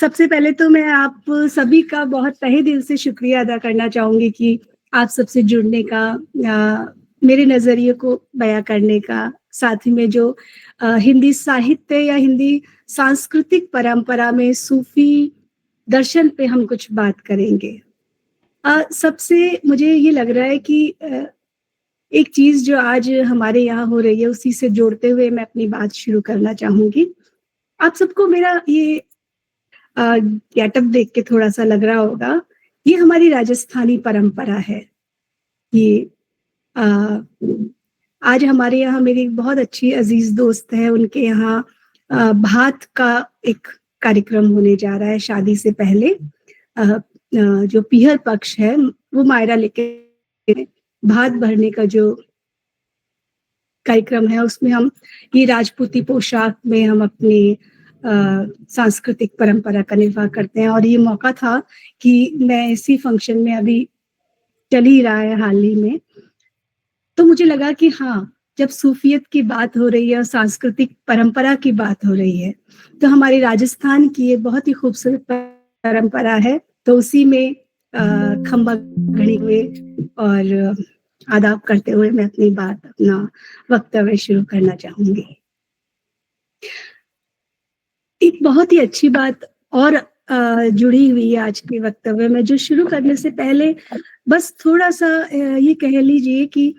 सबसे पहले तो मैं आप सभी का बहुत तहे दिल से शुक्रिया अदा करना चाहूँगी कि आप सबसे जुड़ने का, मेरे नज़रिए को बयाँ करने का, साथ ही में जो हिंदी साहित्य या हिंदी सांस्कृतिक परंपरा में सूफ़ी दर्शन पे हम कुछ बात करेंगे। सबसे मुझे ये लग रहा है कि एक चीज़ जो आज हमारे यहाँ हो रही है, उसी से जोड़ते हुए मैं अपनी बात शुरू करना चाहूँगी। आप सबको मेरा ये गेटअप देख के थोड़ा-सा लग रहा होगा, ये हमारी राजस्थानी परंपरा है। ये अ, आज हमारे यहाँ मेरी एक बहुत अच्छी अज़ीज़ दोस्त है, उनके यहाँ भात का एक कार्यक्रम होने जा रहा है शादी से पहले। जो पीहर पक्ष है, वो मायरा लेके भात भरने का जो कार्यक्रम है, उसमें हम ये राजपूती पोशाक में हम अपनी सांस्कृतिक परंपरा का निर्वाह करते हैं और ये मौका था कि मैं इसी फंक्शन में अभी चल ही रहा है हाल ही में, तो मुझे लगा कि हाँ, जब सूफ़ियत की बात हो रही है और सांस्कृतिक परंपरा की बात हो रही है, तो हमारे राजस्थान की ये बहुत ही खूबसूरत परंपरा है, तो उसी में खंबा घड़ी हुए और आदाब करते हुए मैं अपनी बात, अपना वक्तव्य शुरू करना चाहूँगी। एक बहुत ही अच्छी बात और जुड़ी हुई है आज के वक्तव्य में, जो शुरू करने से पहले बस थोड़ा-सा ये कह लीजिए कि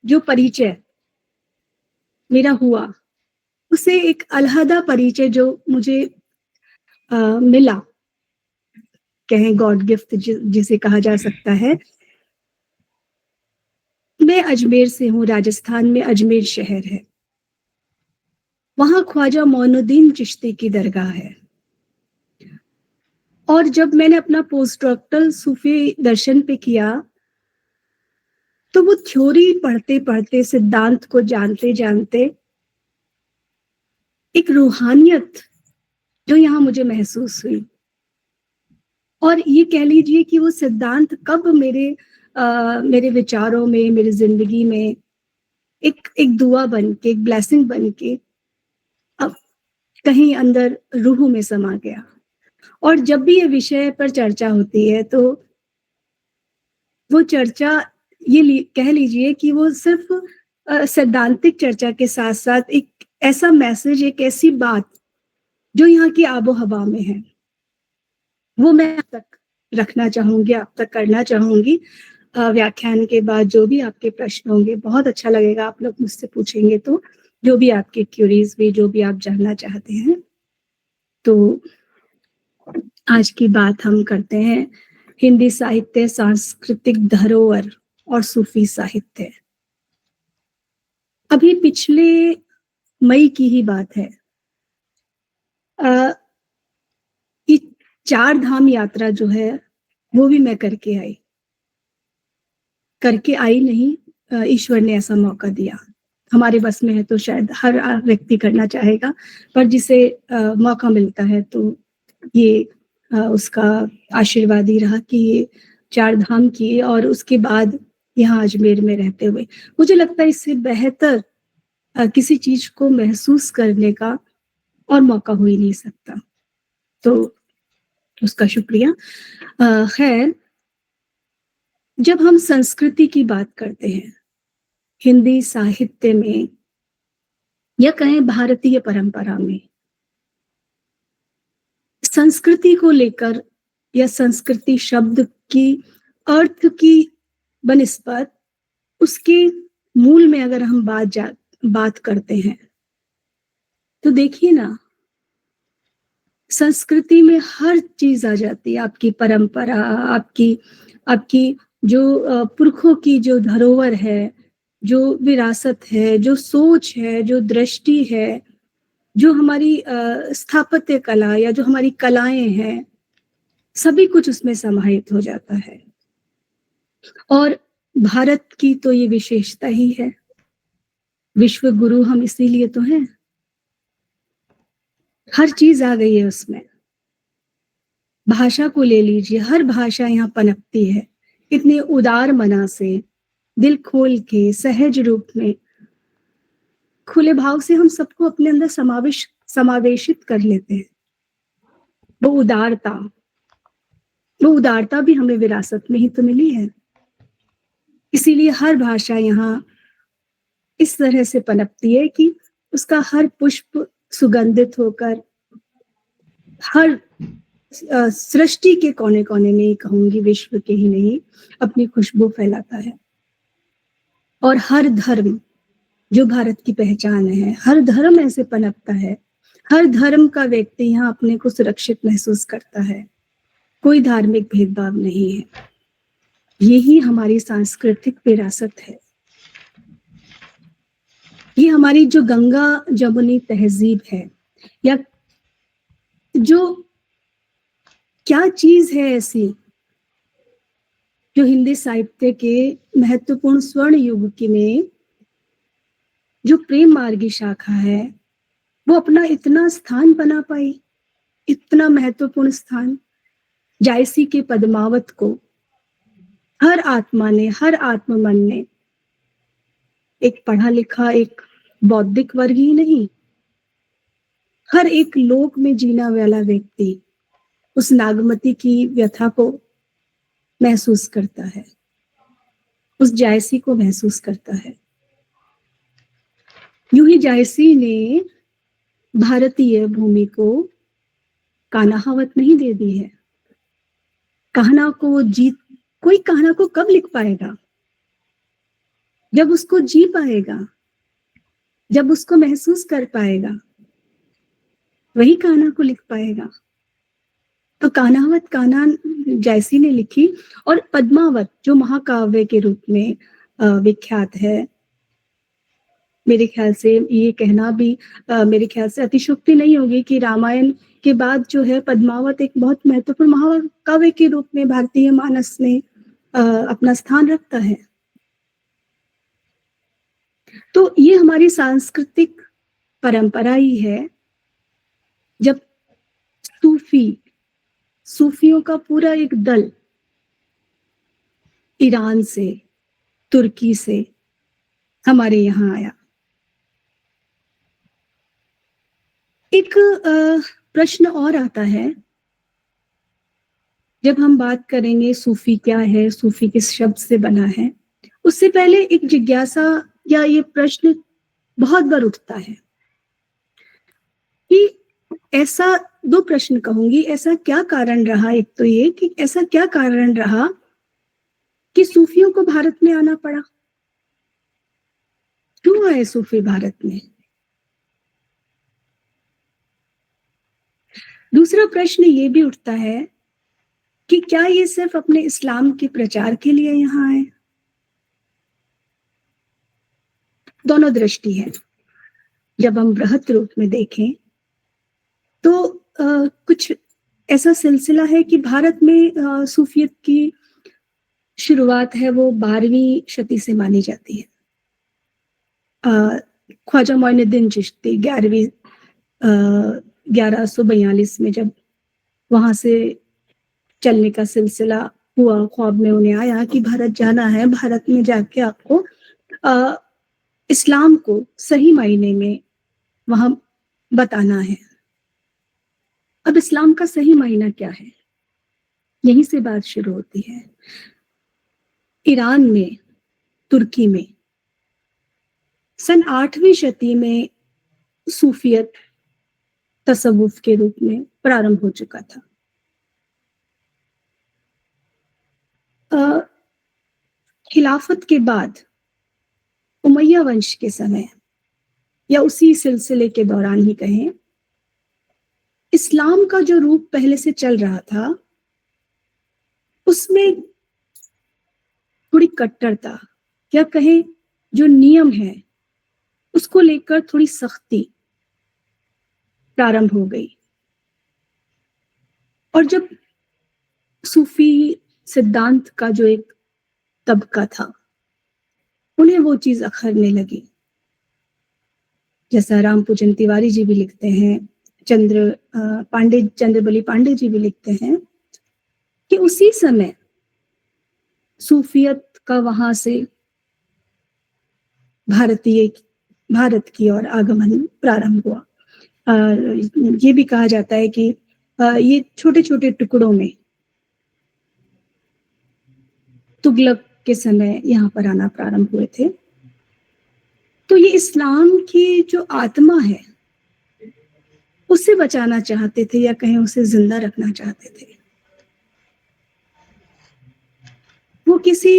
जो परिचय मेरा हुआ, उससे एक अलहदा परिचय जो मुझे मिला, कहें गॉड गिफ्ट जिसे कहा जा सकता है। मैं अजमेर से हूँ, राजस्थान में अजमेर शहर है। वहाँ ख्वाजा मोइनुद्दीन चिश्ती की दरगाह है। और जब मैंने अपना पोस्ट डॉक्टरल सूफ़ी दर्शन पे किया, तो वो थ्योरी पढ़ते-पढ़ते, सिद्धांत को जानते-जानते एक रूहानियत जो यहाँ मुझे महसूस हुई और ये कह लीजिए कि वो सिद्धांत कब मेरे विचारों में, मेरी ज़िंदगी में एक दुआ बन के, एक ब्लेसिंग बन के अब कहीं अंदर रूह में समा गया। और जब भी ये विषय पर चर्चा होती है, तो वो चर्चा कह लीजिए कि वो सिर्फ़ सैद्धांतिक चर्चा के साथ-साथ एक ऐसा मैसेज, एक ऐसी बात जो यहाँ की आबो-हवा में है, वो मैं आप तक रखना चाहूँगी, आप तक करना चाहूँगी। व्याख्यान के बाद जो भी आपके प्रश्न होंगे, बहुत अच्छा लगेगा आप लोग मुझसे पूछेंगे तो, जो भी आपकी क्यूरीज़ भी, जो भी आप जानना चाहते हैं। तो आज की बात हम करते हैं हिंदी साहित्य, सांस्कृतिक धरोहर और सूफ़ी साहित्य। अभी पिछले मई की ही बात है। ये 4 धाम यात्रा जो है, वो भी मैं करके आई नहीं, ईश्वर ने ऐसा मौका दिया। हमारे बस में है तो शायद हर व्यक्ति करना चाहेगा, पर जिसे मौका मिलता है तो ये उसका आशीर्वाद ही रहा कि ये 4 धाम किए और उसके बाद यहाँ अजमेर में रहते हुए। मुझे लगता है इससे बेहतर किसी चीज़ को महसूस करने का और मौका हो ही नहीं सकता। तो उसका शुक्रिया। खैर, जब हम संस्कृति की बात करते हैं, हिंदी साहित्य में या कहें भारतीय परंपरा में, संस्कृति को लेकर या संस्कृति शब्द की अर्थ की बनिस्बत उसके मूल में अगर हम बात करते हैं, तो देखिए ना, संस्कृति में हर चीज़ आ जाती है, आपकी परंपरा, आपकी आपकी जो पुरखों की जो धरोहर है, जो विरासत है, जो सोच है, जो दृष्टि है, जो हमारी स्थापत्य कला या जो हमारी कलाएँ हैं, सभी कुछ उसमें समाहित हो जाता है। और भारत की तो ये विशेषता ही है, विश्व गुरु हम इसीलिए तो हैं। हर चीज़ आ गई है उसमें। भाषा को ले लीजिए, हर भाषा यहाँ पनपती है, इतने उदार मना से, दिल खोल के, सहज रूप में, खुले भाव से हम सबको अपने अंदर समावेशित कर लेते हैं। वो उदारता, वो उदारता भी हमें विरासत में ही तो मिली है। इसीलिए हर भाषा यहाँ इस तरह से पनपती है कि उसका हर पुष्प सुगंधित होकर हर सृष्टि के कोने कोने में ही कहूंगी, विश्व के ही नहीं, अपनी खुशबू फैलाता है। और हर धर्म जो भारत की पहचान है, हर धर्म ऐसे पनपता है, हर धर्म का व्यक्ति यहाँ अपने को सुरक्षित महसूस करता है, कोई धार्मिक भेदभाव नहीं है। यही हमारी सांस्कृतिक विरासत है। ये हमारी जो गंगा जमुनी तहजीब है, या जो क्या चीज है ऐसी जो हिंदी साहित्य के महत्वपूर्ण स्वर्ण युग की में जो प्रेम मार्गी शाखा है, वो अपना इतना स्थान बना पाई, इतना महत्वपूर्ण स्थान। जायसी के पद्मावत को हर आत्मा ने, हर आत्ममन ने, एक पढ़ा लिखा, एक बौद्धिक वर्ग ही नहीं, हर एक लोक में जीना वाला व्यक्ति उस नागमती की व्यथा को महसूस करता है, उस जायसी को महसूस करता है। यूं ही जायसी ने भारतीय भूमि को कान्हावत नहीं दे दी है। कान्हा को जीत, कोई कान्हा को कब लिख पाएगा? जब उसको जी पाएगा, जब उसको महसूस कर पाएगा, वही कान्हा को लिख पाएगा। तो कान्हावत कान्हा जायसी ने लिखी, और पद्मावत जो महाकाव्य के रूप में विख्यात है। मेरे ख्याल से ये कहना भी मेरे ख्याल से अतिशयोक्ति नहीं होगी कि रामायण के बाद जो है पद्मावत एक बहुत महत्वपूर्ण महाकाव्य के रूप में भारतीय मानस में अपना स्थान रखता है। तो ये हमारी सांस्कृतिक परंपरा ही है। जब सूफियों का पूरा एक दल ईरान से, तुर्की से हमारे यहाँ आया, एक प्रश्न और आता है जब हम बात करेंगे सूफी क्या है, सूफी किस शब्द से बना है। उससे पहले एक जिज्ञासा या ये प्रश्न बहुत बार उठता है कि ऐसा, दो प्रश्न कहूंगी, ऐसा क्या कारण रहा, एक तो ये कि ऐसा क्या कारण रहा कि सूफियों को भारत में आना पड़ा, क्यों आए सूफी भारत में। दूसरा प्रश्न ये भी उठता है कि क्या ये सिर्फ अपने इस्लाम के प्रचार के लिए यहाँ आए। दोनों दृष्टि है। जब हम बृहत रूप में देखें तो कुछ ऐसा सिलसिला है कि भारत में सूफियत की शुरुआत है वो 12वीं शती से मानी जाती है। ख्वाजा मोइनुद्दीन चिश्ती 1142 में जब वहां से चलने का सिलसिला हुआ, ख्वाब में उन्हें आया कि भारत जाना है, भारत में जाके आपको इस्लाम को सही मायने में वहां बताना है। अब इस्लाम का सही मायना क्या है, यहीं से बात शुरू होती है। ईरान में, तुर्की में सन 8वीं शती में सूफियत तसव्वुफ के रूप में प्रारंभ हो चुका था। खिलाफत के बाद उमैया वंश के समय या उसी सिलसिले के दौरान ही कहें, इस्लाम का जो रूप पहले से चल रहा था उसमें थोड़ी कट्टरता, या कहें जो नियम है उसको लेकर थोड़ी सख्ती प्रारंभ हो गई। और जब सूफी सिद्धांत का जो एक तबका था उन्हें वो चीज अखरने लगी, जैसा राम पूजन तिवारी जी भी लिखते हैं, चंद्रबली पांडे जी भी लिखते हैं कि उसी समय सूफियत का वहां से भारत की ओर आगमन प्रारंभ हुआ। ये भी कहा जाता है कि ये छोटे-छोटे टुकड़ों में तुगलक के समय यहाँ पर आना प्रारंभ हुए थे। तो ये इस्लाम की जो आत्मा है, उसे बचाना चाहते थे या कहें उसे ज़िंदा रखना चाहते थे। वो किसी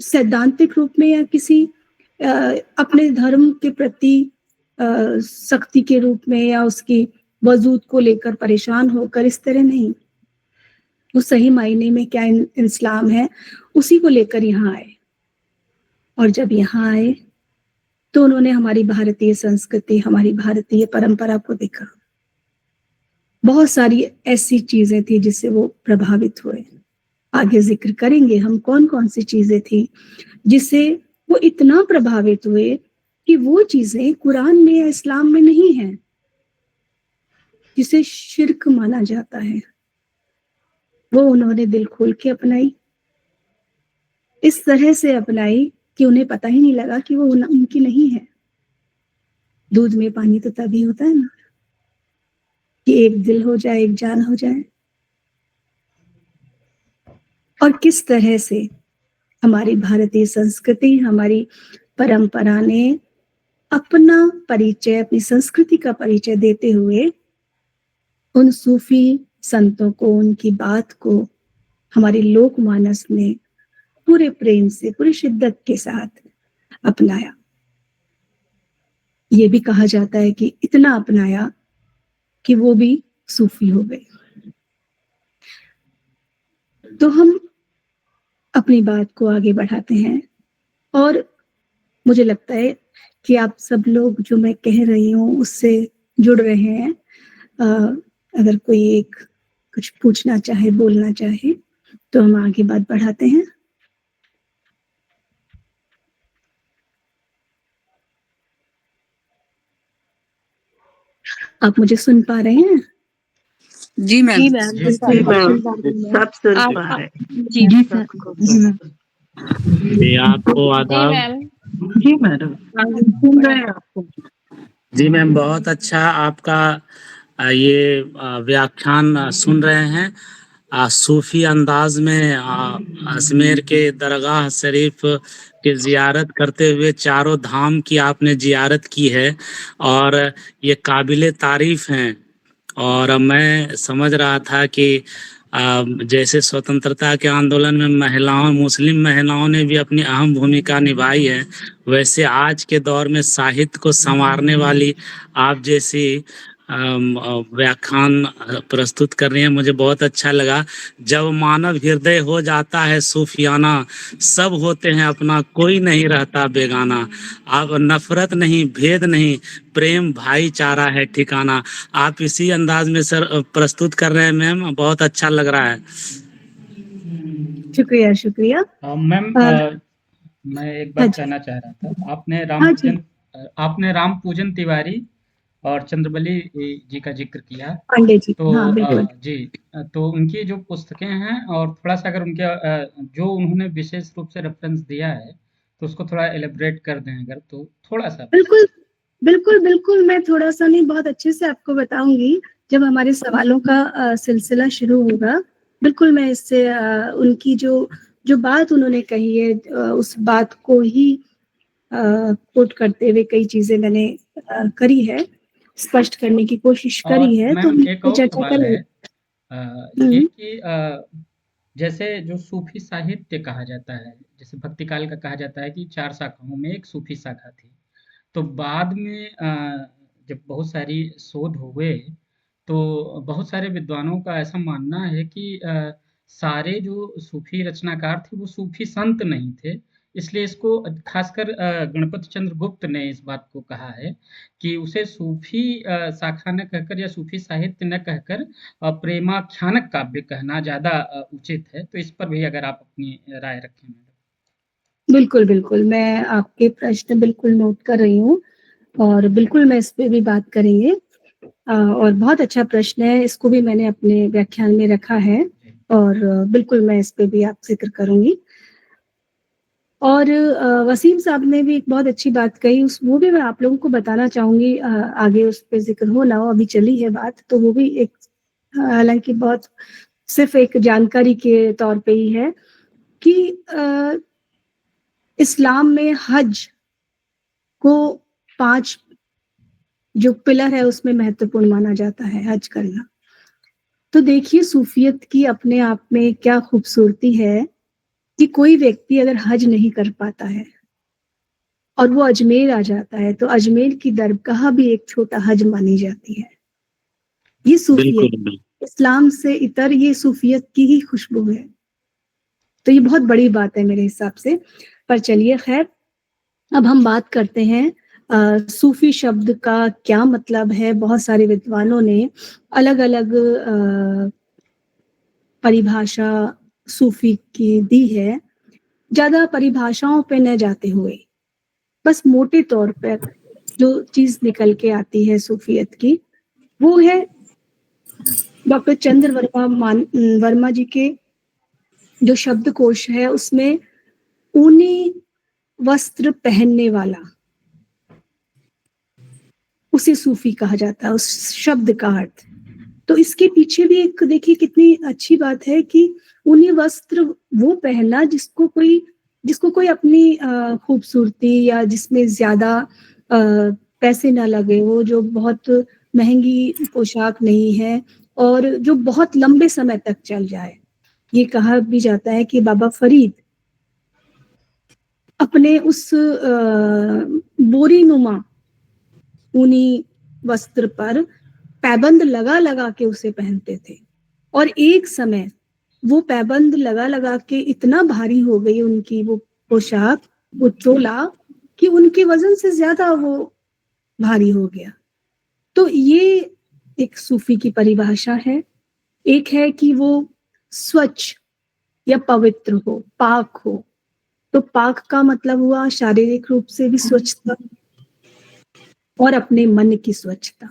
सैद्धांतिक रूप में या किसी अपने धर्म के प्रति सख्ती के रूप में या उसकी वजूद को लेकर परेशान होकर, इस तरह नहीं। वो सही मायने में क्या इस्लाम है, उसी को लेकर यहाँ आए। और जब यहाँ आए तो उन्होंने हमारी भारतीय संस्कृति, हमारी भारतीय परंपरा को देखा। बहुत सारी ऐसी चीजें थी जिससे वो प्रभावित हुए। आगे जिक्र करेंगे हम कौन-कौन सी चीजें थी जिससे वो इतना प्रभावित हुए कि वो चीजें कुरान में या इस्लाम में नहीं है, जिसे शिर्क माना जाता है, वो उन्होंने दिल खोल के अपनाई। इस तरह से अपनाई कि उन्हें पता ही नहीं लगा कि वो उनकी नहीं है। दूध में पानी तो तभी होता है ना कि एक दिल हो जाए, एक जान हो जाए। और किस तरह से हमारी भारतीय संस्कृति, हमारी परंपरा ने अपना परिचय, अपनी संस्कृति का परिचय देते हुए उन सूफी संतों को, उनकी बात को हमारे लोकमानस ने पूरे प्रेम से, पूरी शिद्दत के साथ अपनाया। ये भी कहा जाता है कि इतना अपनाया कि वो भी सूफी हो गए। तो हम अपनी बात को आगे बढ़ाते हैं और मुझे लगता है कि आप सब लोग जो मैं कह रही हूँ उससे जुड़ रहे हैं। अगर कोई एक कुछ पूछना चाहे, बोलना चाहे तो हम आगे बात बढ़ाते हैं। आप मुझे सुन पा रहे हैं? जी मैम। जी मैम, सब सुन पा रहे हैं। जी सर। जी आपको आदाब। जी मैडम, सुन रहे हैं आपको। जी मैम, बहुत अच्छा आपका ये व्याख्यान सुन रहे हैं। सूफी अंदाज में अजमेर के दरगाह शरीफ की ज़ियारत करते हुए चारों धाम की आपने ज़ियारत की है और ये काबिल तारीफ़ हैं। और मैं समझ रहा था कि जैसे स्वतंत्रता के आंदोलन में महिलाओं, मुस्लिम महिलाओं ने भी अपनी अहम भूमिका निभाई है, वैसे आज के दौर में साहित्य को संवारने वाली आप जैसी व्याख्यान प्रस्तुत कर रही हैं। मुझे बहुत अच्छा लगा। जब मानव हृदय हो जाता है सूफियाना, सब होते हैं अपना, कोई नहीं रहता बेगाना। अब नफरत नहीं, भेद नहीं, प्रेम भाईचारा है ठिकाना। आप इसी अंदाज में सर प्रस्तुत कर रहे हैं मैम, बहुत अच्छा लग रहा है। शुक्रिया, शुक्रिया। मैम मैं एक बात कहना चाह रहा था। आपने राम पूजन तिवारी और चंद्रबली जी का जिक्र किया। पांडे जी, तो हाँ, बिल्कुल। जी, तो उनकी जो पुस्तकें हैं और थोड़ा-सा अगर उनके जो उन्होंने विशेष रूप से रेफ़रेंस दिया है, तो उसको थोड़ा एलेबोरेट कर दें अगर तो थोड़ा-सा। बिल्कुल, बिल्कुल, बिल्कुल, मैं थोड़ा-सा नहीं, बहुत अच्छे से आपको बताऊँगी, जब हमारे सवालों का सिलसिला शुरू होगा। बिल्कुल मैं इससे उनकी जो बात उन्होंने कही है, उस बात को ही कोट करते हुए कई चीज़ें मैंने करी है, स्पष्ट करने की कोशिश करी है, तो मैम हम एक और चर्चा सवाल करेंगे। है ये कि जैसे जो सूफ़ी साहित्य कहा जाता है, जैसे भक्ति काल का कहा जाता है कि 4 शाखाओं में एक सूफ़ी शाखा थी। तो बाद में जब बहुत सारी शोध हुए, तो बहुत सारे विद्वानों का ऐसा मानना है कि सारे जो सूफ़ी रचनाकार थे, वो सूफ़ी संत नहीं थे। इसलिए इसको खासकर गणपति चंद्र गुप्त ने इस बात को कहा है कि उसे सूफ़ी शाखा न कहकर या सूफ़ी साहित्य न कहकर प्रेमाख्यानक काव्य कहना ज़्यादा उचित है। तो इस पर भी अगर आप अपनी राय रखें मैडम। बिल्कुल, बिल्कुल, मैं आपके प्रश्न बिल्कुल नोट कर रही हूँ और बिल्कुल मैं इस पे भी बात करेंगे। और बहुत अच्छा प्रश्न है, इसको भी मैंने अपने व्याख्यान में रखा है और बिल्कुल मैं इस पे भी आप ज़िक्र करूँगी। और वसीम साहब ने भी एक बहुत अच्छी बात कही, उस वो भी मैं आप लोगों को बताना चाहूंगी, आगे उस पे जिक्र हो ना हो, अभी चली है बात, तो वो भी एक हालांकि बहुत सिर्फ एक जानकारी के तौर पे ही है कि इस्लाम में हज को 5 जो पिलर है उसमें महत्वपूर्ण माना जाता है हज करना। तो देखिए सूफियत की अपने आप में क्या खूबसूरती है कि कोई व्यक्ति अगर हज नहीं कर पाता है और वो अजमेर आ जाता है, तो अजमेर की दरगाह भी एक छोटा हज मानी जाती है। ये सूफियत, बिल्कुल इस्लाम से इतर ये सूफियत की ही खुशबू है। तो ये बहुत बड़ी बात है मेरे हिसाब से। पर चलिए खैर, अब हम बात करते हैं सूफी शब्द का क्या मतलब है। बहुत सारे विद्वानों ने अलग अलग परिभाषा सूफी की दी है। ज्यादा परिभाषाओं पे न जाते हुए बस मोटे तौर पर जो चीज निकल के आती है सूफियत की, वो है डॉक्टर चंद्र वर्मा जी के जो शब्दकोश है उसमें ऊनी वस्त्र पहनने वाला, उसे सूफी कहा जाता है, उस शब्द का अर्थ। तो इसके पीछे भी एक देखिए कितनी अच्छी बात है कि ऊनी वस्त्र वो पहनना जिसको कोई अपनी खूबसूरती या जिसमें ज्यादा पैसे ना लगे, वो जो बहुत महंगी पोशाक नहीं है और जो बहुत लंबे समय तक चल जाए। ये कहा भी जाता है कि बाबा फरीद अपने उस बोरी नुमा ऊनी वस्त्र पर पैबंद लगा लगा के उसे पहनते थे, और एक समय वो पैबंद लगा लगा के इतना भारी हो गई उनकी वो पोशाक, वो चोला, कि उनके वजन से ज्यादा वो भारी हो गया। तो ये एक सूफी की परिभाषा है। एक है कि वो स्वच्छ या पवित्र हो, पाक हो। तो पाक का मतलब हुआ शारीरिक रूप से भी स्वच्छता और अपने मन की स्वच्छता।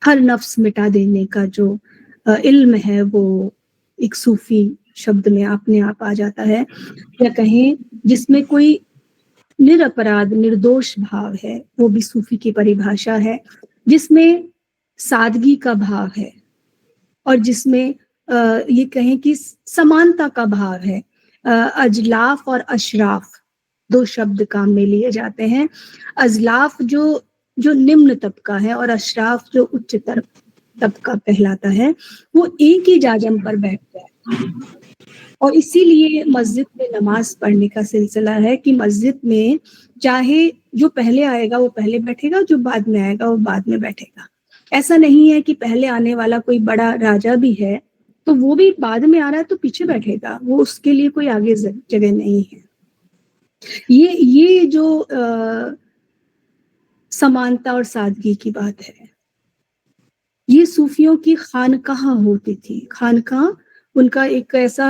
हर नफ्स मिटा देने का जो इल्म है वो एक सूफी शब्द में अपने आप आ जाता है, या कहें जिसमें कोई निरपराध निर्दोष भाव है, वो भी सूफी की परिभाषा है। जिसमें सादगी का भाव है और जिसमें ये कहें कि समानता का भाव है। अजलाफ और अशराफ 2 शब्द काम में लिए जाते हैं। अजलाफ जो निम्न तबका है और अशराफ जो उच्चतर तबका कहलाता है, वो एक ही जाजम पर बैठता है। और इसीलिए मस्जिद में नमाज पढ़ने का सिलसिला है कि मस्जिद में चाहे जो पहले आएगा वो पहले बैठेगा, जो बाद में आएगा वो बाद में बैठेगा। ऐसा नहीं है कि पहले आने वाला कोई बड़ा राजा भी है तो वो भी बाद में आ रहा है तो पीछे बैठेगा, वो उसके लिए कोई आगे जगह नहीं है। ये जो समानता और सादगी की बात है, ये सूफियों की खानकाह होती थी। खानकाह उनका एक ऐसा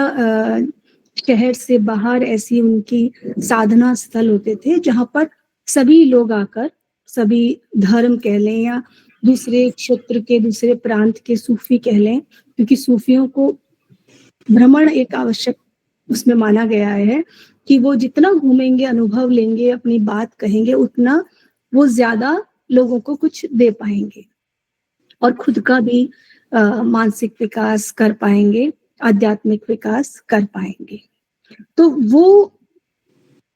शहर से बाहर ऐसी उनकी साधना स्थल होते थे जहां पर सभी लोग आकर, सभी धर्म कह लें या दूसरे क्षेत्र के दूसरे प्रांत के सूफी कह लें, क्योंकि सूफियों को भ्रमण एक आवश्यक उसमें माना गया है कि वो जितना घूमेंगे, अनुभव लेंगे, अपनी बात कहेंगे, उतना वो ज्यादा लोगों को कुछ दे पाएंगे और खुद का भी मानसिक विकास कर पाएंगे, आध्यात्मिक विकास कर पाएंगे। तो वो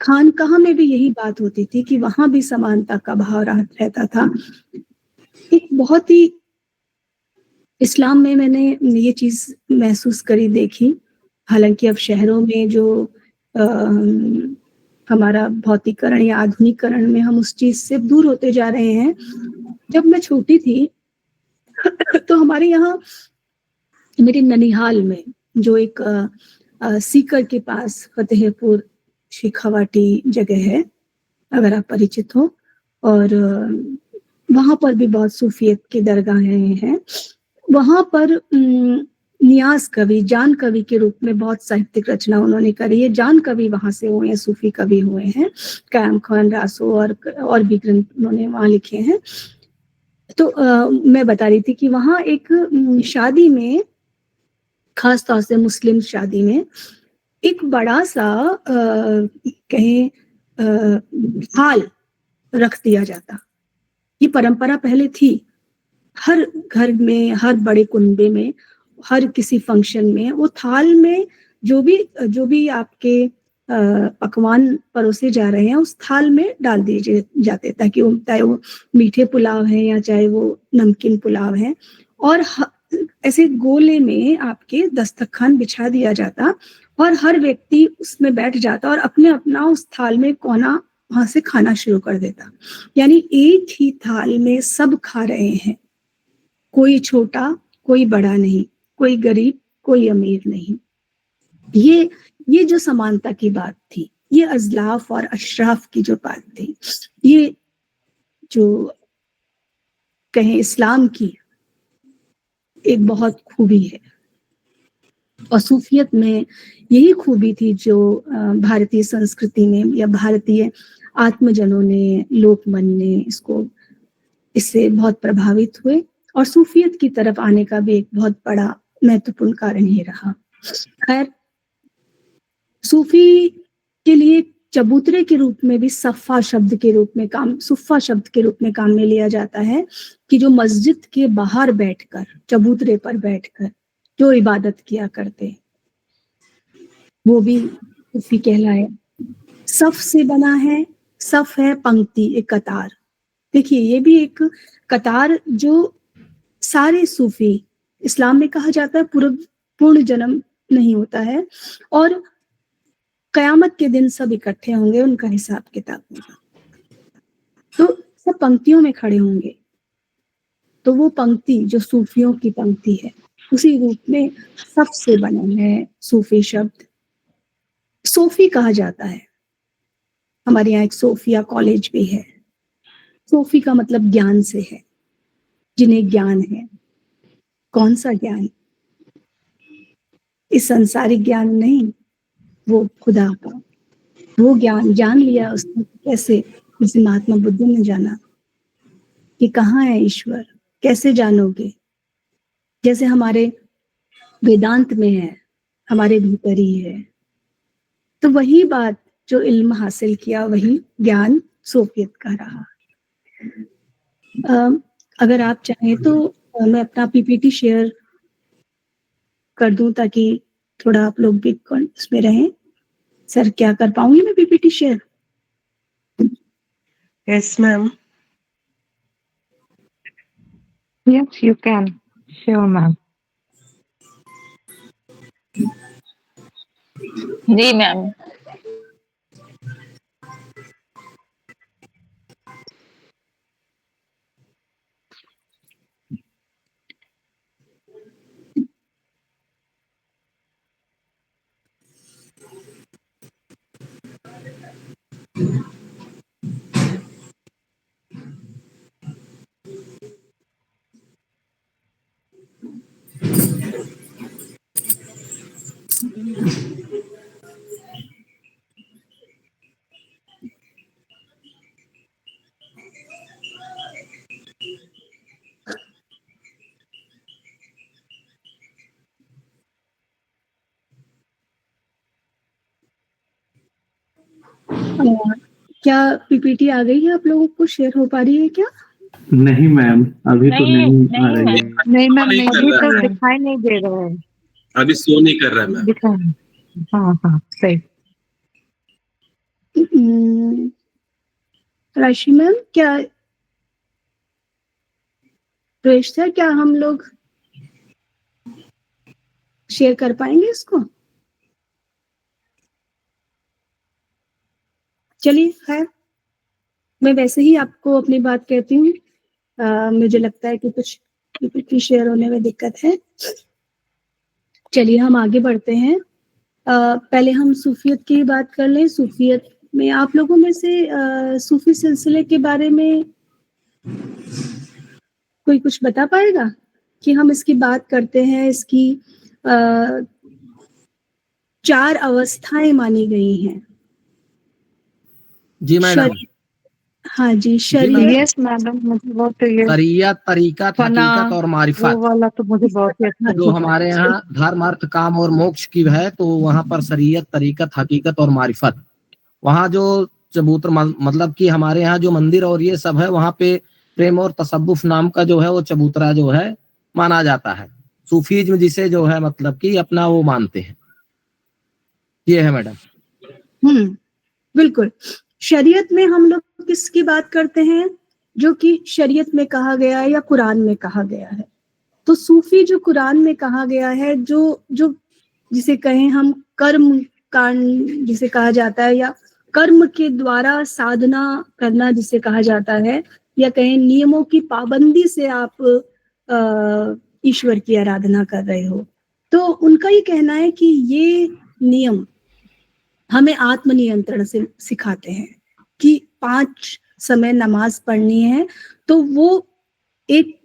खानकाह में भी यही बात होती थी कि वहां भी समानता का भाव रहता था। एक बहुत ही इस्लाम में मैंने ये चीज महसूस करी, देखी। हालांकि अब शहरों में जो हमारा भौतिकरण या आधुनिकरण में हम उस चीज से दूर होते जा रहे हैं। जब मैं छोटी थी तो हमारे यहाँ मेरे ननिहाल में जो एक सीकर के पास फतेहपुर शेखावाटी जगह है, अगर आप परिचित हो, और वहां पर भी बहुत सूफियत की दरगाहें हैं। वहां पर नियाज कवि, जान कवि के रूप में बहुत साहित्यिक रचना उन्होंने करी है। जान कवि वहां से हुए हैं, सूफी कवि हुए हैं, कायम खान रासो और भी ग्रंथ उन्होंने वहां लिखे हैं। तो मैं बता रही थी कि वहां एक शादी में, खास तौर से मुस्लिम शादी में, एक बड़ा सा कहें थाल रख दिया जाता। ये परंपरा पहले थी, हर घर में, हर बड़े कुनबे में, हर किसी फंक्शन में वो थाल में जो भी आपके पकवान परोसे जा रहे हैं उस थाल में डाल दिए जाते, ताकि वो चाहे वो मीठे पुलाव है या चाहे वो नमकीन पुलाव है, और ऐसे गोले में आपके दस्तरखान बिछा दिया जाता और हर व्यक्ति उसमें बैठ जाता और अपने अपना उस थाल में कोना वहां से खाना शुरू कर देता। यानी एक ही थाल में सब खा रहे हैं, कोई छोटा कोई बड़ा नहीं, कोई गरीब कोई अमीर नहीं। ये जो समानता की बात थी, ये अजलाफ और अशराफ की जो बात थी, ये जो कहें इस्लाम की एक बहुत खूबी है। और सूफियत में यही खूबी थी जो भारतीय संस्कृति में या भारतीय आत्मजनों ने, लोकमन ने इससे बहुत प्रभावित हुए और सूफियत की तरफ आने का भी एक बहुत बड़ा महत्वपूर्ण कारण ये रहा। खैर, सूफी के लिए चबूतरे के रूप में भी सुफ़ा शब्द के रूप में काम में लिया जाता है कि जो मस्जिद के बाहर बैठकर, चबूतरे पर बैठकर जो इबादत किया करते, वो भी सूफी कहलाए। सफ से बना है, सफ है पंक्ति, एक कतार। देखिए, ये भी एक कतार जो सारे सूफी, इस्लाम में कहा जाता है पूर्ण जन्म नहीं होता है और कयामत के दिन सब इकट्ठे होंगे, उनका हिसाब किताब होगा, तो सब पंक्तियों में खड़े होंगे। तो वो पंक्ति जो सूफियों की पंक्ति है, उसी रूप में सफ से बना है सूफी शब्द। सोफी कहा जाता है, हमारे यहाँ एक सोफिया कॉलेज भी है। सोफी का मतलब ज्ञान से है, जिन्हें ज्ञान है। कौन सा ज्ञान? इस संसारिक ज्ञान नहीं, वो खुदा का वो ज्ञान जान लिया उसने। कैसे? जैसे महात्मा बुद्ध ने जाना कि कहाँ है ईश्वर, कैसे जानोगे? जैसे हमारे वेदांत में है, हमारे भीतर ही है। तो वही बात जो इल्म हासिल किया, वही ज्ञान सोफियत का रहा। अगर आप चाहें तो मैं अपना पीपीटी शेयर कर दूं ताकि थोड़ा आप लोग भी इसमें रहें। सर, क्या कर पाऊंगी मैं PPT share? Yes, ma'am. Yes, you can. Sure, ma'am. जी मैम। क्या पीपीटी आ गई है? आप लोगों को शेयर हो पा रही है क्या? नहीं मैम, अभी तो नहीं नहीं आ नहीं रही है। मैम। नहीं मैम, नहीं कर अभी रहा तो है। दिखाई नहीं दे रहा है। अभी शो नहीं कर रहा है मैम। दिखा हाँ हाँ, सही। राशि मैम, क्या सुरेश सर, क्या हम लोग शेयर कर पाएंगे इसको? चलिए, खैर, मैं वैसे ही आपको अपनी बात कहती हूँ। मुझे लगता है कि कुछ पीपीटी शेयर होने में दिक्कत है। चलिए, हम आगे बढ़ते हैं। पहले हम सूफियत की बात कर लें। सूफियत में आप लोगों में से सूफी सिलसिले के बारे में कोई कुछ बता पाएगा कि हम इसकी बात करते हैं? इसकी 4 अवस्थाएं मानी गई हैं। जी मैडम। हाँ जी, जी शरीयत मैडम। यस मैडम, मुझे बहुत ये शरीयत, तरीकत, फना हकीकत और वो मारिफत वाला तो मुझे बहुत ही अच्छा जो लगा। हमारे यहाँ धर्म, अर्थ, काम और मोक्ष की है, तो वहाँ पर शरीयत, तरीकत, हकीकत और मारिफत, वहाँ जो चबूतर मतलब कि हमारे यहाँ जो मंदिर और ये सब है, वहाँ पे प्रेम और तसव्वुफ नाम का जो है वो चबूतरा जो है माना जाता है। सूफीज्म जिसे जो है मतलब कि अपना वो मानते हैं। ये है मैडम। बिल्कुल। शरीयत में हम लोग किसकी बात करते हैं? जो कि शरीयत में कहा गया है या कुरान में कहा गया है। तो सूफी जो कुरान में कहा गया है, जो जो जिसे कहें हम कर्म कांड जिसे कहा जाता है, या कर्म के द्वारा साधना करना जिसे कहा जाता है, या कहें नियमों की पाबंदी से आप ईश्वर की आराधना कर रहे हो। तो उनका ये कहना है कि ये नियम हमें आत्मनियंत्रण से सिखाते हैं कि 5 समय नमाज पढ़नी है, तो वो एक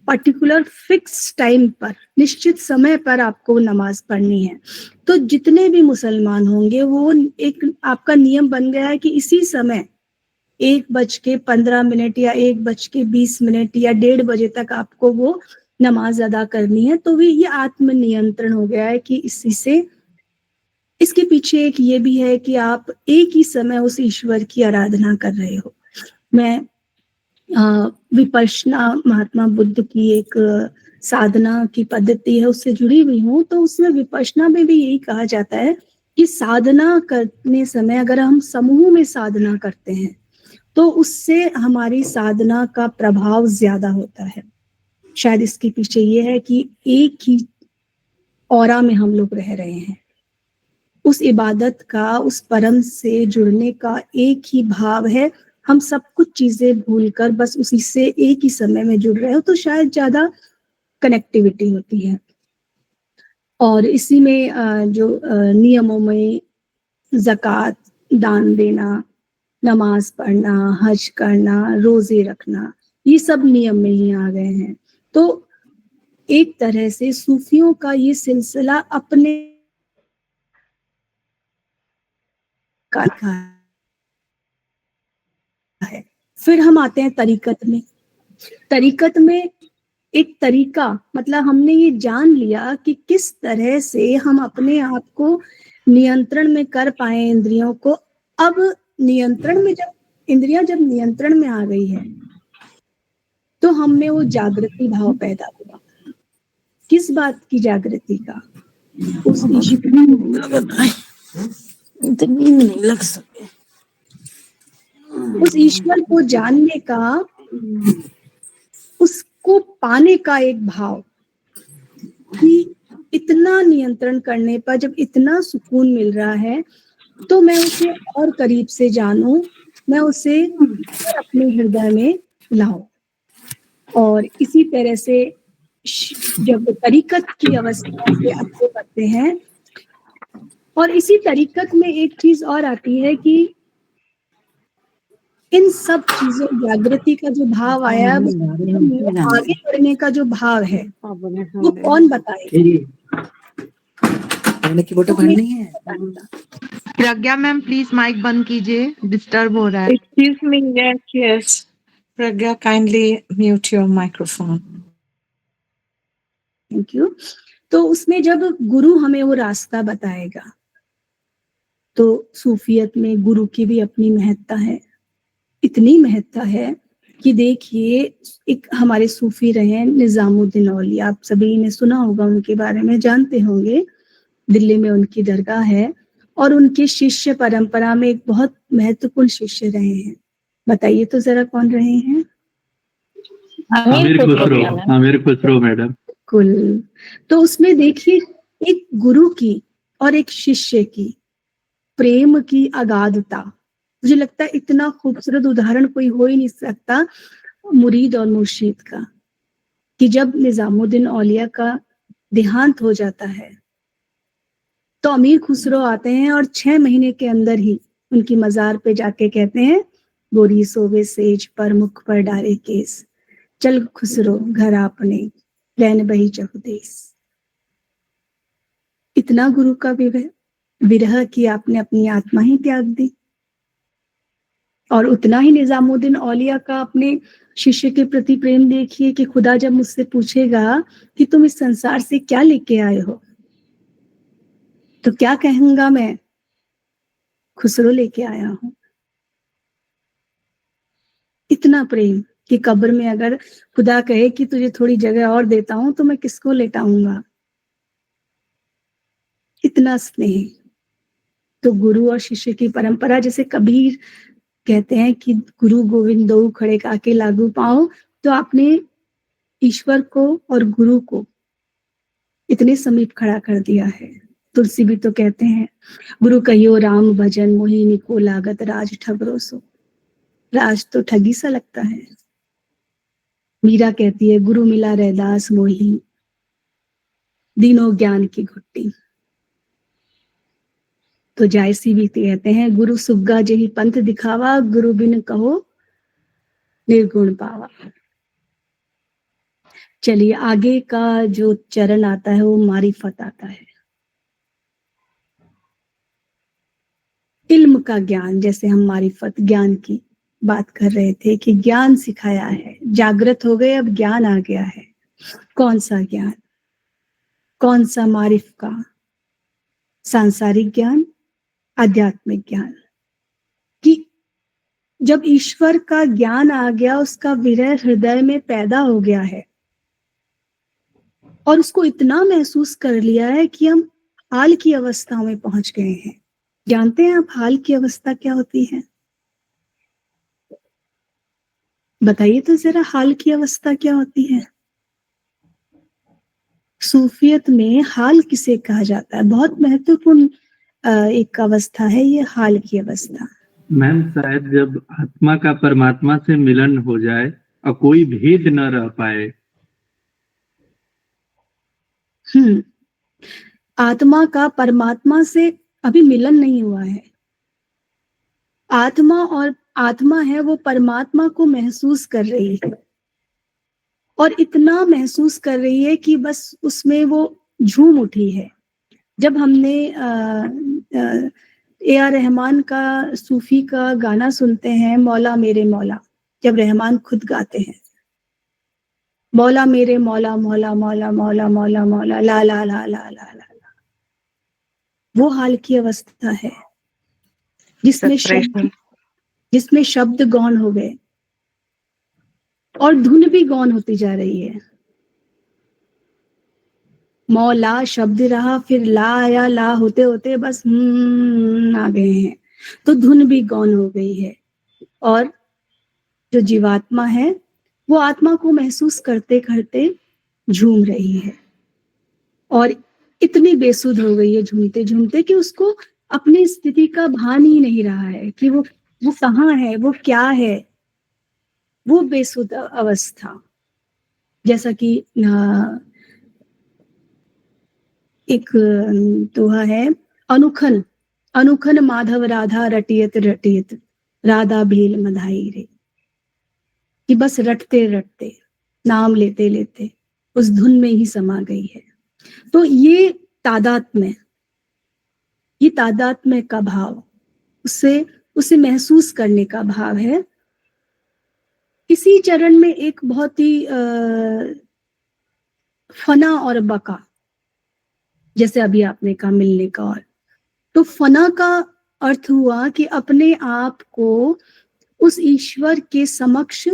पर्टिकुलर फिक्स टाइम पर, निश्चित समय पर आपको नमाज पढ़नी है। तो जितने भी मुसलमान होंगे, वो एक आपका नियम बन गया है कि इसी समय 1:15 या 1:20 या 1:30 बजे तक आपको वो नमाज अदा करनी है। तो ये आत्मनियंत्रण हो गया है कि इसी से, इसके पीछे एक ये भी है कि आप एक ही समय उस ईश्वर की आराधना कर रहे हो। मैं विपश्यना महात्मा बुद्ध की एक साधना की पद्धति है, उससे जुड़ी हुई हूँ। तो उसमें विपश्यना में भी यही कहा जाता है कि साधना करने समय अगर हम समूह में साधना करते हैं, तो उससे हमारी साधना का प्रभाव ज्यादा होता है। शायद इसके पीछे ये है कि एक ही ऑरा में हम लोग रह रहे हैं, उस इबादत का, उस परम से जुड़ने का एक ही भाव है। हम सब कुछ चीजें भूलकर बस उसी से एक ही समय में जुड़ रहे हो, तो शायद ज्यादा कनेक्टिविटी होती है। और इसी में जो नियमों में ज़कात, दान देना, नमाज पढ़ना, हज करना, रोजे रखना, ये सब नियम में ही आ गए हैं। तो एक तरह से सूफियों का ये सिलसिला अपने का है। फिर हम आते हैं तरीकत में। तरीकत में एक तरीका, मतलब हमने ये जान लिया कि किस तरह से हम अपने आप को नियंत्रण में कर पाए इंद्रियों को। अब नियंत्रण में, जब इंद्रियां जब नियंत्रण में आ गई है, तो हम में वो जागृति भाव पैदा हुआ। किस बात की जागृति का? उस ईश्वर को जानने का, उसको पाने का एक भाव कि इतना नियंत्रण करने पर जब इतना सुकून मिल रहा है, तो मैं उसे और करीब से जानूं, मैं उसे और अपने हृदय में लाऊं। और इसी तरह से जब तरीकत की अवस्था से आगे बढ़ते हैं, और इसी तरीकत में एक चीज और आती है कि इन सब चीजों, जागृति का जो भाव आया, आगे बढ़ने का जो भाव है, वो कौन बताएगा? तो प्रज्ञा मैम प्लीज माइक बंद कीजिए, डिस्टर्ब हो रहा है। Excuse me, yes. Pragya, kindly mute your microphone. Thank you. तो उसमें जब गुरु हमें वो रास्ता बताएगा, तो सूफियत में गुरु की भी अपनी महत्ता है। इतनी महत्ता है कि देखिए, एक हमारे सूफी रहे निजामुद्दीन औलिया, आप सभी ने सुना होगा उनके बारे में, जानते होंगे। दिल्ली में उनकी दरगाह है, और उनके शिष्य परंपरा में एक बहुत महत्वपूर्ण शिष्य रहे हैं। बताइए तो जरा कौन रहे हैं? आमिर खुसरो मैडम। कुल। तो उसमें देखिए, एक गुरु की और एक शिष्य की प्रेम की अगाधता, मुझे लगता है इतना खूबसूरत उदाहरण कोई हो ही नहीं सकता मुरीद और मुर्शीद का, कि जब निजामुद्दीन औलिया का देहांत हो जाता है, तो अमीर खुसरो आते हैं और 6 महीने के अंदर ही उनकी मजार पे जाके कहते हैं, गोरी सोवे सेज पर मुख पर डारे केस, चल खुसरो घर आपने रैन बही चहुदेस। इतना गुरु का विरह कि आपने अपनी आत्मा ही त्याग दी। और उतना ही निजामुद्दीन औलिया का अपने शिष्य के प्रति प्रेम देखिए कि खुदा जब मुझसे पूछेगा कि तुम इस संसार से क्या लेके आए हो, तो क्या कहूंगा मैं? खुसरो लेके आया हूं। इतना प्रेम कि कब्र में अगर खुदा कहे कि तुझे थोड़ी जगह और देता हूं तो मैं किसको लेटाऊंगा? इतना स्नेह। तो गुरु और शिष्य की परंपरा, जैसे कबीर कहते हैं कि गुरु गोविंद दो खड़े काके लागू पाओ, तो आपने ईश्वर को और गुरु को इतने समीप खड़ा कर दिया है। तुलसी भी तो कहते हैं, गुरु कहियो राम भजन मोहिनी को लागत राज ठगरो सो। राज तो ठगी सा लगता है। मीरा कहती है, गुरु मिला रैदास मोही दीनों ज्ञान की घुट्टी। तो जायसी भी कहते हैं, गुरु सुग्गा जही पंथ दिखावा, गुरु बिन कहो निर्गुण पावा। चलिए आगे का जो चरण आता है वो मारिफत आता है। इल्म का ज्ञान, जैसे हम मारिफत ज्ञान की बात कर रहे थे कि ज्ञान सिखाया है, जागृत हो गए, अब ज्ञान आ गया है। कौन सा ज्ञान? कौन सा मारिफ का? सांसारिक ज्ञान, आध्यात्मिक ज्ञान। कि जब ईश्वर का ज्ञान आ गया, उसका विरह हृदय में पैदा हो गया है और उसको इतना महसूस कर लिया है कि हम हाल की अवस्था में पहुंच गए हैं। जानते हैं आप हाल की अवस्था क्या होती है? बताइए तो जरा, हाल की अवस्था क्या होती है? सूफियत में हाल किसे कहा जाता है? बहुत महत्वपूर्ण एक अवस्था है ये हाल की अवस्था। मैम शायद जब आत्मा का परमात्मा से मिलन हो जाए और कोई भेद न रह पाए। आत्मा का परमात्मा से अभी मिलन नहीं हुआ है। आत्मा और आत्मा है वो परमात्मा को महसूस कर रही है और इतना महसूस कर रही है कि बस उसमें वो झूम उठी है। जब हमने A.R. रहमान का सूफी का गाना सुनते हैं, मौला मेरे मौला, जब रहमान खुद गाते हैं, मौला मेरे मौला मौला मौला मौला मौला मौला ला ला ला ला ला ला, वो हाल की अवस्था है जिसमें शब्द गौण हो गए और धुन भी गौण होती जा रही है। मौला शब्द रहा, फिर ला आया, ला होते होते बस आ गए हैं, तो धुन भी गौण हो गई है। और जो जीवात्मा है वो आत्मा को महसूस करते करते झूम रही है और इतनी बेसुध हो गई है झूमते झूमते कि उसको अपनी स्थिति का भान ही नहीं रहा है कि वो कहाँ है, वो क्या है। वो बेसुध अवस्था, जैसा कि एक दोहा है, अनुखन अनुखन माधव राधा रटियत रटियत राधा भेल मधाई रे, कि बस रटते रटते नाम लेते लेते उस धुन में ही समा गई है। तो ये तादात्म्य का भाव, उसे महसूस करने का भाव है। इसी चरण में एक बहुत ही फना और बका, जैसे अभी आपने कहा मिलने का, और तो फना का अर्थ हुआ कि अपने आप को उस ईश्वर के समक्ष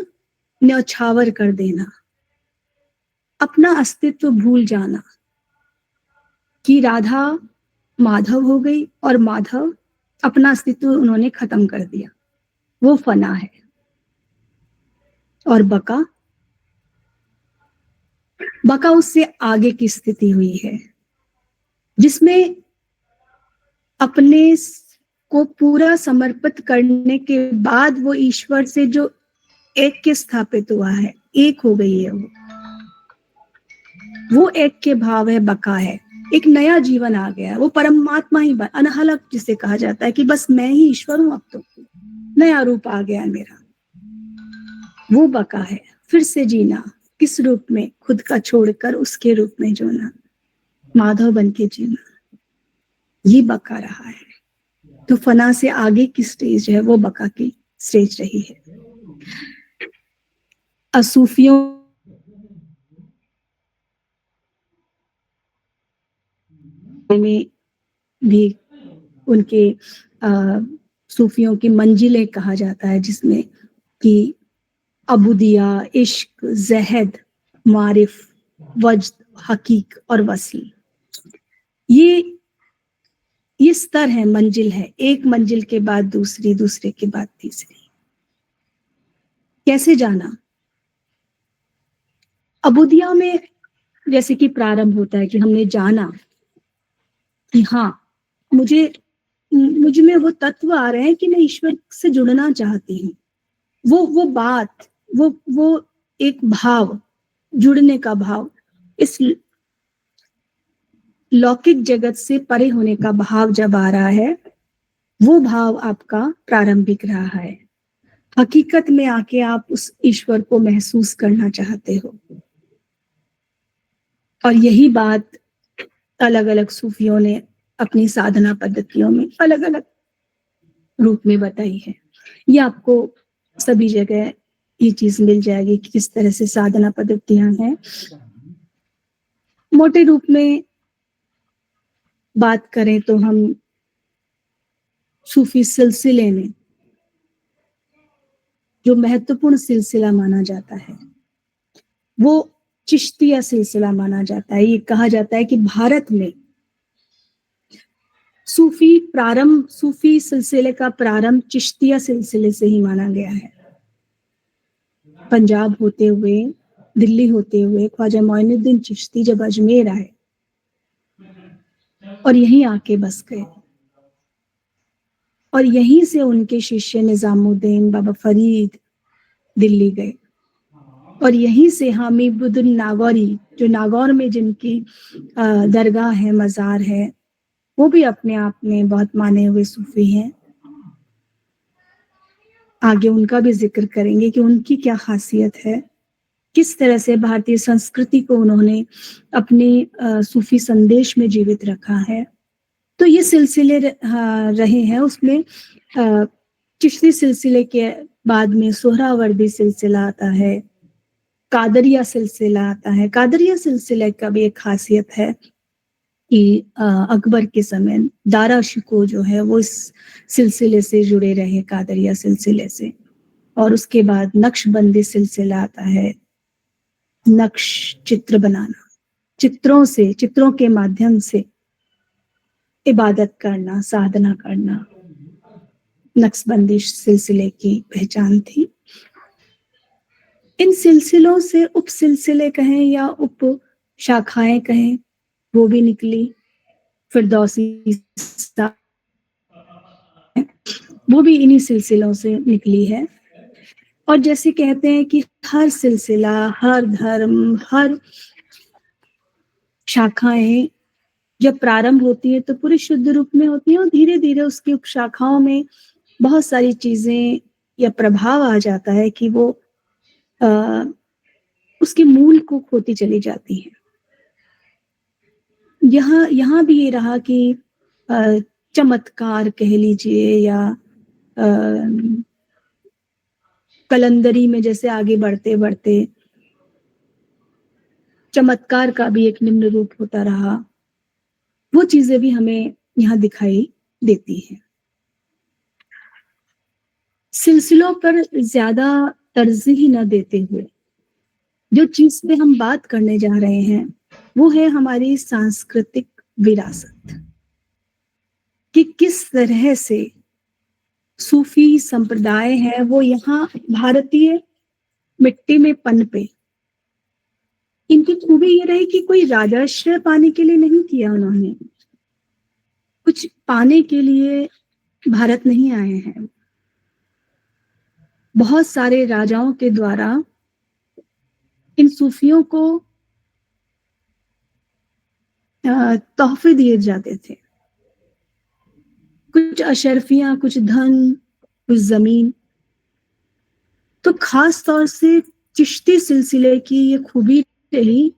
न्यौछावर कर देना, अपना अस्तित्व भूल जाना कि राधा माधव हो गई और माधव अपना अस्तित्व उन्होंने खत्म कर दिया, वो फना है। और बका उससे आगे की स्थिति हुई है, जिसमें अपने को पूरा समर्पित करने के बाद वो ईश्वर से जो ऐक्य स्थापित हुआ है, एक हो गई है, वो ऐक्य भाव है, बका है। एक नया जीवन आ गया है, वो परमात्मा ही अनहलक जिसे कहा जाता है कि बस मैं ही ईश्वर हूं, अब तो नया रूप आ गया है मेरा, वो बका है। फिर से जीना, किस रूप में? खुद का छोड़कर उसके रूप में जोना, माधव बन के जीना, ये बका रहा है। तो फना से आगे की स्टेज है वो बका की, स्टेज रही है। सूफियों में भी उनके सूफियों की मंजिलें कहा जाता है, जिसमें कि अबूदिया, इश्क, ज़हद, मारिफ, वज्द, हकीक और वसी। ये स्तर है, मंजिल है, एक मंजिल के बाद दूसरी, दूसरे के बाद तीसरी। कैसे जाना? अबूदिया में जैसे कि प्रारंभ होता है कि हमने जाना कि हाँ, मुझ में वो तत्व आ रहे हैं कि मैं ईश्वर से जुड़ना चाहती हूँ। वो बात, वो एक भाव, जुड़ने का भाव, इस लौकिक जगत से परे होने का भाव जब आ रहा है, वो भाव आपका प्रारंभिक रहा है। हकीकत में आके आप उस ईश्वर को महसूस करना चाहते हो। और यही बात अलग अलग सूफियों ने अपनी साधना पद्धतियों में अलग अलग रूप में बताई है। ये आपको सभी जगह ये चीज मिल जाएगी कि किस तरह से साधना पद्धतियां हैं। मोटे रूप में बात करें तो हम सूफी सिलसिले में जो महत्वपूर्ण सिलसिला माना जाता है वो चिश्तिया सिलसिला माना जाता है। ये कहा जाता है कि भारत में सूफी सिलसिले का प्रारंभ चिश्तिया सिलसिले से ही माना गया है। पंजाब होते हुए, दिल्ली होते हुए ख्वाजा मोइनुद्दीन चिश्ती जब अजमेर आए और यहीं आके बस गए, और यहीं से उनके शिष्य निजामुद्दीन, बाबा फरीद दिल्ली गए, और यहीं से हमीदुद्दीन नागौरी, जो नागौर में जिनकी दरगाह है, मज़ार है, वो भी अपने आप में बहुत माने हुए सूफी हैं। आगे उनका भी जिक्र करेंगे कि उनकी क्या खासियत है, किस तरह से भारतीय संस्कृति को उन्होंने अपने सूफी संदेश में जीवित रखा है। तो ये सिलसिले रहे हैं। उसमें चिश्ती सिलसिले के बाद में सोहरावर्दी सिलसिला आता है, कादरिया सिलसिला आता है। कादरिया सिलसिले का भी एक खासियत है कि अकबर के समय दारा शिको जो है वो इस सिलसिले से जुड़े रहे, कादरिया सिलसिले से। और उसके बाद नक्शबंदी सिलसिला आता है, नक्श चित्र बनाना, चित्रों के माध्यम से इबादत करना, साधना करना, नक्शबंदी सिलसिले की पहचान थी। इन सिलसिलों से उप सिलसिले कहें या उप शाखाएं कहें, वो भी निकली। फिरदौसी वो भी इन्हीं सिलसिलों से निकली है। और जैसे कहते हैं कि हर सिलसिला, हर धर्म, हर शाखाएं जब प्रारंभ होती है तो पूरी शुद्ध रूप में होती है, और धीरे धीरे उसकी उपशाखाओं में बहुत सारी चीजें या प्रभाव आ जाता है कि वो उसके मूल को खोती चली जाती है। यहाँ भी ये रहा कि चमत्कार कह लीजिए या कलंदरी में जैसे आगे बढ़ते बढ़ते चमत्कार का भी एक निम्न रूप होता रहा। वो चीजें भी हमें यहाँ दिखाई देती हैं। सिलसिलों पर ज्यादा तरजीह न देते हुए जो चीज पे हम बात करने जा रहे हैं वो है हमारी सांस्कृतिक विरासत, कि किस तरह से सूफी संप्रदाय है वो यहाँ भारतीय मिट्टी में पनपे। इनकी खूबी ये रही कि कोई राजाश्रय पाने के लिए नहीं किया उन्होंने, कुछ पाने के लिए भारत नहीं आए हैं। बहुत सारे राजाओं के द्वारा इन सूफियों को तोहफे दिए जाते थे, कुछ अशरफियां, कुछ धन, कुछ जमीन। तो खास तौर से चिश्ती सिलसिले की ये खूबी रही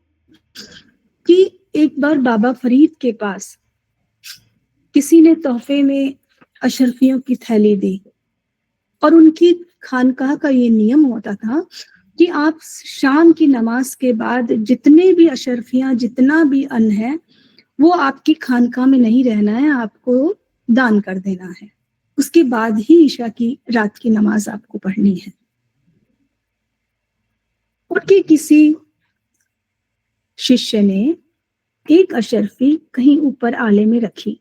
कि एक बार बाबा फरीद के पास किसी ने तोहफे में अशरफियों की थैली दी, और उनकी खानकाह का ये नियम होता था कि आप शाम की नमाज के बाद जितने भी अशरफियां, जितना भी अन्न है, वो आपकी खानकाह में नहीं रहना है, आपको दान कर देना है। उसके बाद ही ईशा की रात की नमाज आपको पढ़नी है। उनके किसी शिष्य ने एक अशरफी कहीं ऊपर आले में रखी